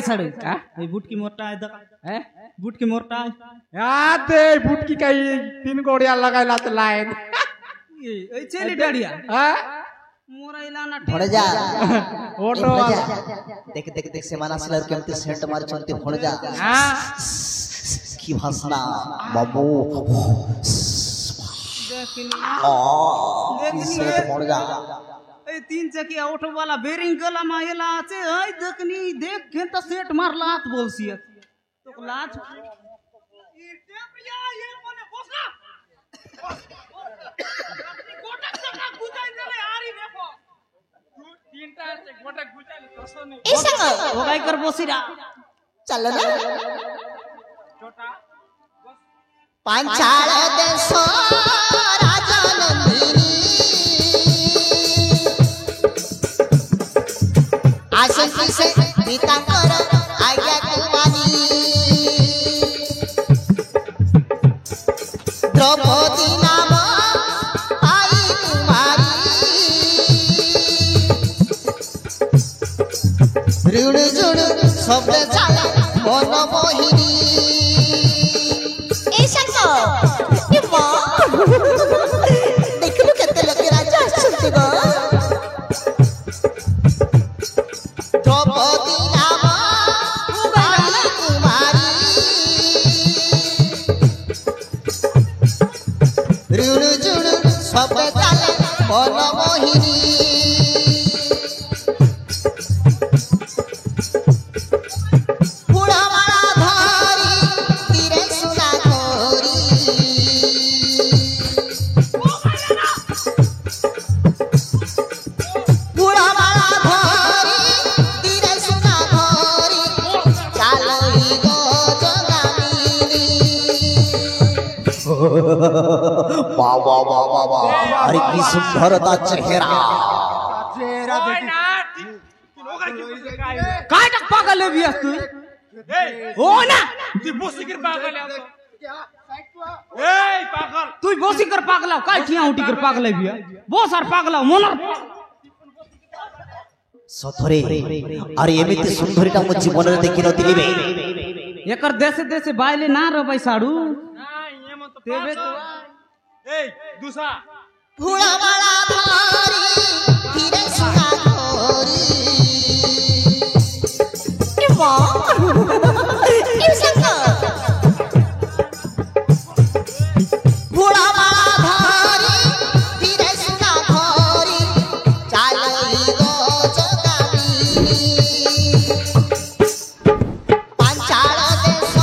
साड़ू ए बुट की मोटा है दका हैं बुट की मोटा आते बुट की कई 3 गोड़िया लगाइला त लाइन ए चली डाड़िया हां मोरा इलाना भड़ जा ऑटो देख देख देख से माना सिलर केमती सेंट मार चलते भड़ जा हां की भाषा बाबू देखनी सेंट भड़ जा ए 3 चकिया ऑटो वाला बेरिंग गला मायला আছে এই দেখনি देख के त सेट मार लात बोलसिय तो लाज ये टेपिया ये मने बसना गोटक चका गुजाई देले आरी देखो तीनटा से गोटक गुजाई दसो नहीं ऐसा हो गई कर बोसिरा चल ना छोटा पांचाल देशो राजनंदिनी आशंकी से पीतांबर आज्ञा कुमारी द्रौपदी नाम आई कुमारी ऋण जुण शब्द चाला मन मोहिनी ऐसा ये मां देख लो केते लोग राजा आछंती गो द्रौपदी नाम आई कुमारी ऋण जुण शब्द चाला मन मोहिनी वाह वाह वाह वाह वाह अरे की सुंदरता चेहरा काय टक पागल है बिया तू हो ना तू बोसी कर पागल है ए पागल तू बोसी कर पागल काय ठिया उठी कर पागल है बिया बहुत सार पागल मोनर सथरे अरे एमिति सुंदरीटा मो जीवन रे देखि नथिली बे एकर देशे देशे बायले ना रबै साडू तेबे तो ए दूसरा फूला वाला धारी धीरे सुना गोरी ए वाह ये संग फूला वाला धारी धीरे सुना गोरी चालई गो जगाबी पांचाल देश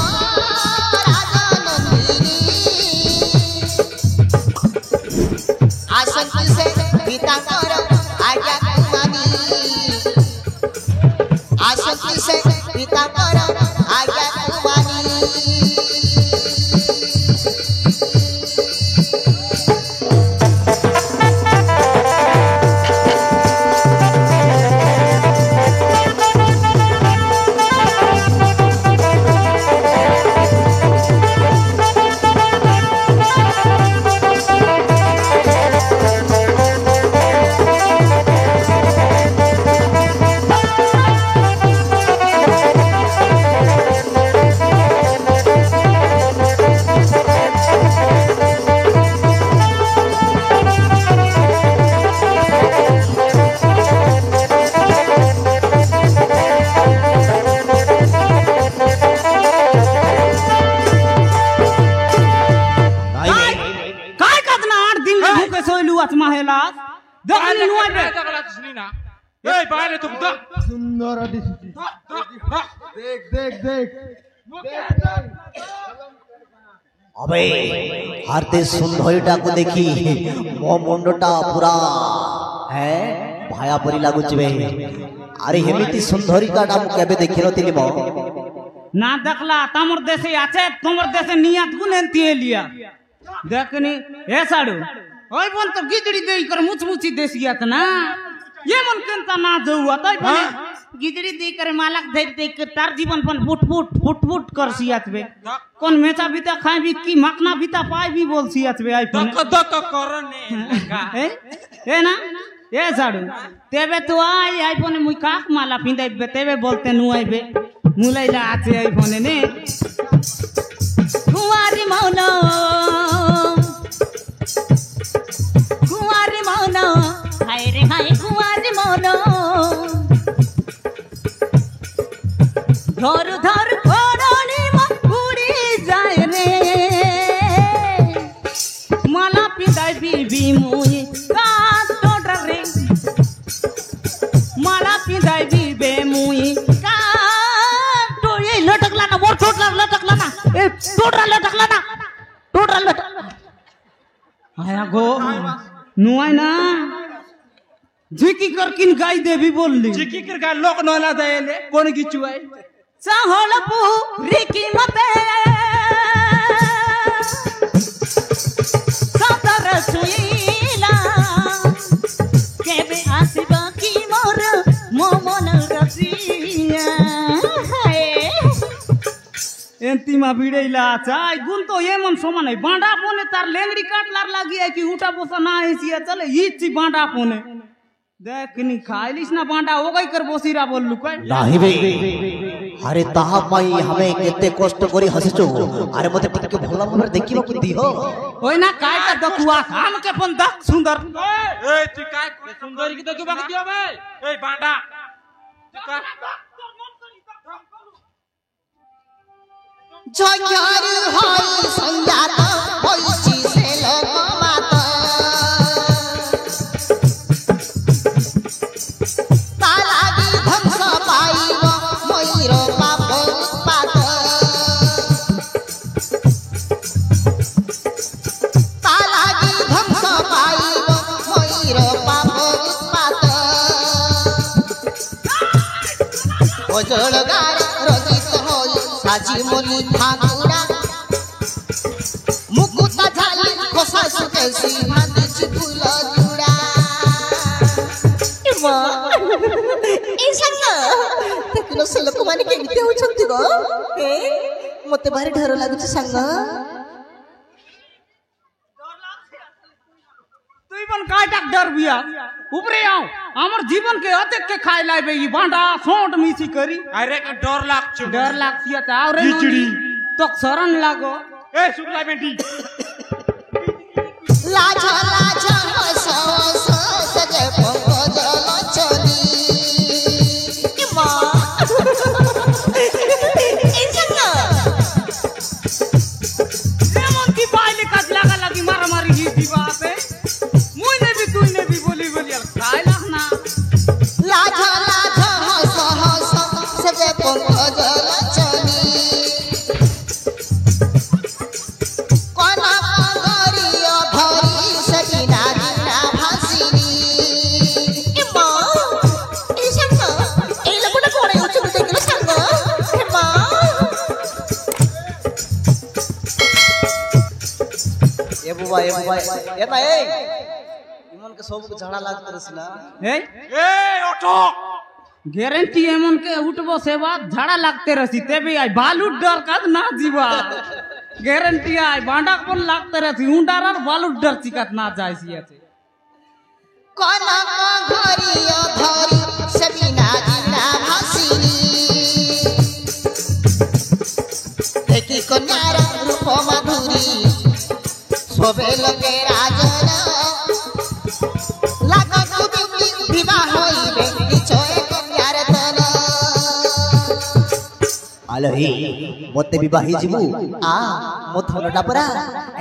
आशंकी से पीतांबर आज्ञा कुमारी आशंकी से पीतांबर आज्ञा कुमारी माहेला देखनी नुआ बे तगला सुनीना ए बाले तुम द सुंदर दिसती देख देख देख अबे हारते सुंदरीटा को देखी मो मुंडटा पूरा है भाया परी लागुच बे अरे हेमिति सुंदरीटा मु केबे देखि नथिली मो ना देखला तमर देशे आछे तमर देशे नियत गुनेंती लिया देखनी ए साडू ओय बन तो गिजड़ी देई कर मुचमुची देसियात ना ये मन केनता ना जउआ तय बने गिजड़ी देई कर मालक धैर देई कर तार जीवन पन फुट फुट फुट फुट कर सियात बे कोन मेचा बीता खाई भी की मखना बीता पाई भी बोल सियात बे आई पने दक करने ए ना ए साडू तेबे तो आई पने मुई काक माला पिंदाई बे तेबे बोलते नु आई बे মুলাইলা আছে এই ফোনে নে কুয়ারি মৌন হায় রে হায় কুয়ারি মৌন ধর ধর করণি পুরি যায় রে মালা পিদাই বিবি মুই কাটোটা রে মালা পিদাই বিবে মুই কাটো এই লটকলা না মোর লটকলা না এ টোটরা লটকলা না টোটরা লটকলা আয়া গো নুয়াই না ঝিকি কর কিন গাই দেবি বললি ঝিকি कर गाय लोक नला देले कोण किचू आहे চাহল পুরি মতে সতর সুইলা কেবে আসিব কি মোর মন রসিয়া এন্তিমা ভিড়াইলা চাই গুণ তো এমন সমান বাঁধা পনে তার লেংড়ি কাটলার লাগিয়ে কি উঠা বসা না এসিয়া চলে ইচ্ছি বাঁধা পনে देखनी खाइलिस ना बांडा हो गई कर बसिरा बोललु कय नाही बे अरे ताहा पाई हमें केते कष्ट करी हसिचो अरे मते टिके भला भाबरे देखिबो कि दिहो होय ना काय का दकुआ हम के पण देख सुंदर ए तू काय सुंदरी की देखिबा कि दियो बे ए बांडा जगर होई संजात होईची से लोक मात तालागी ध्वंस पाईव मयूर पाप पात तालागी ध्वंस पाईव मयूर पाप पात ओजळगार रजित होई साजी मुली ठाकुरा मुकुता झाली खोसा सुकेसी भांडीची फुल जुडा ए संग देखलो से लोक माने केमिते होचंती गो ए मते भारी डर लागुची संग তুই বন काय टाक डर बिया ऊपरे आओ हमर जीवन के अतेक के खाय लाइबे ई बांडा सोंट मिसी करी अरे का डर लागछु डर लागतिया त और खिचड़ी तो शरण लागो ए शुक्ला बेटी लाज लाज हस हस सजे पंकज लोचनी ए मां ए संग एमन की बाइले काज लागा लगी मारा मारी ही दीवा पे मुई ने भी तुई ने भी बोली बोली खाय लागना लाज लाज हस हस सजे पंकज लोचनी कोना पंगरिया धरी सकिना दिना भासिनी ए मां ए संग ए लगुना कोणे उच्च देखलो संग ए मां ए बुबा ए ना ए इमन के सब झड़ा लागत रसना ए ए ओठो गारंटी एमन के उठबो सेवा झाड़ा लागते रसी तेबे आई बालू डर का ना जीवा गारंटी आई बांडा कोन लागते रसी उंडार और बालू डर चिकत ना जायसी আছে कोना पंगरिया धरी सकिना दिना भासिनी देखी कन्यार रूप माधुरी सोबे लगे राजन लागत बिउटी विवाह होइबे निचय कन्यार तन आलही मते विवाही जिमु आ मो थनटा परा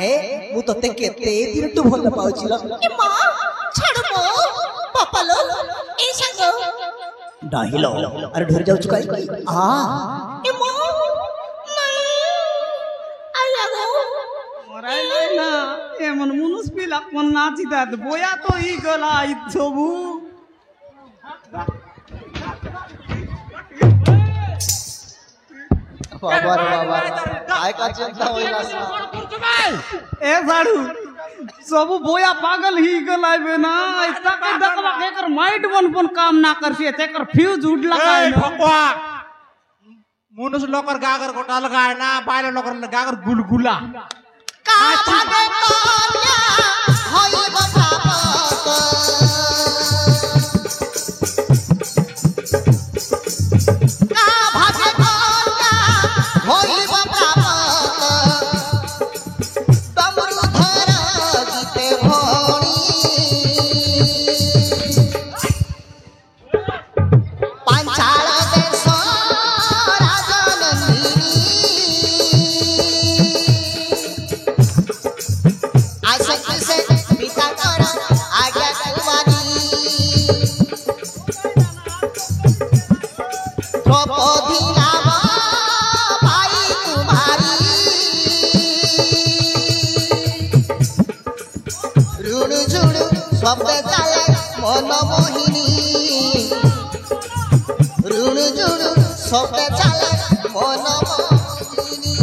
ए मु तते केते दिनटु भल पाउछिलो ए मां छाड़ मो पापालो ए संग डाहिलो अरे ढर जाउछु काई आ ए मां नहीं आया गो मराइले ना एमन मुनुस पिला कोन नाची दात बोया तो ई गला ई सबु बाबा रे बाबा काय का चिंता होइला ए साडू सबु बोया पागल ही गलाइबे ना इतना के दकवा के कर माइट बन काम ना करसी तेकर फ्यूज उडला ए काय ना भक्वा मुनुस लोकर गागर गोटा लगाय ना बायले लोकर गागर गुलगुला का भागे कन्या होई बसावत का भागे শব্দে চালে মন মোহিনী রুণু জুড়ু শব্দে চালে মন মোহিনী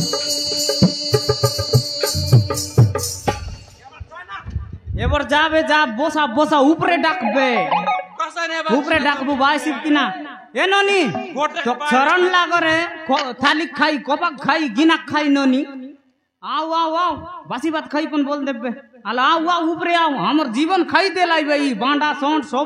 এবার যাবে যা বসা বসা উপরে ডাকবে উপরে ডাকবো ভাই শিব কিনা এ ননি তো চরণ লাগরে থালি খাই কপাক খাই গিনাক খাই ননি আও আও আও বাসি ভাত খাই পন বল দেবে আলা আও আও উপরে আও আমার জীবন খাই দে লাইবে ই বাঁডা সন্ট সব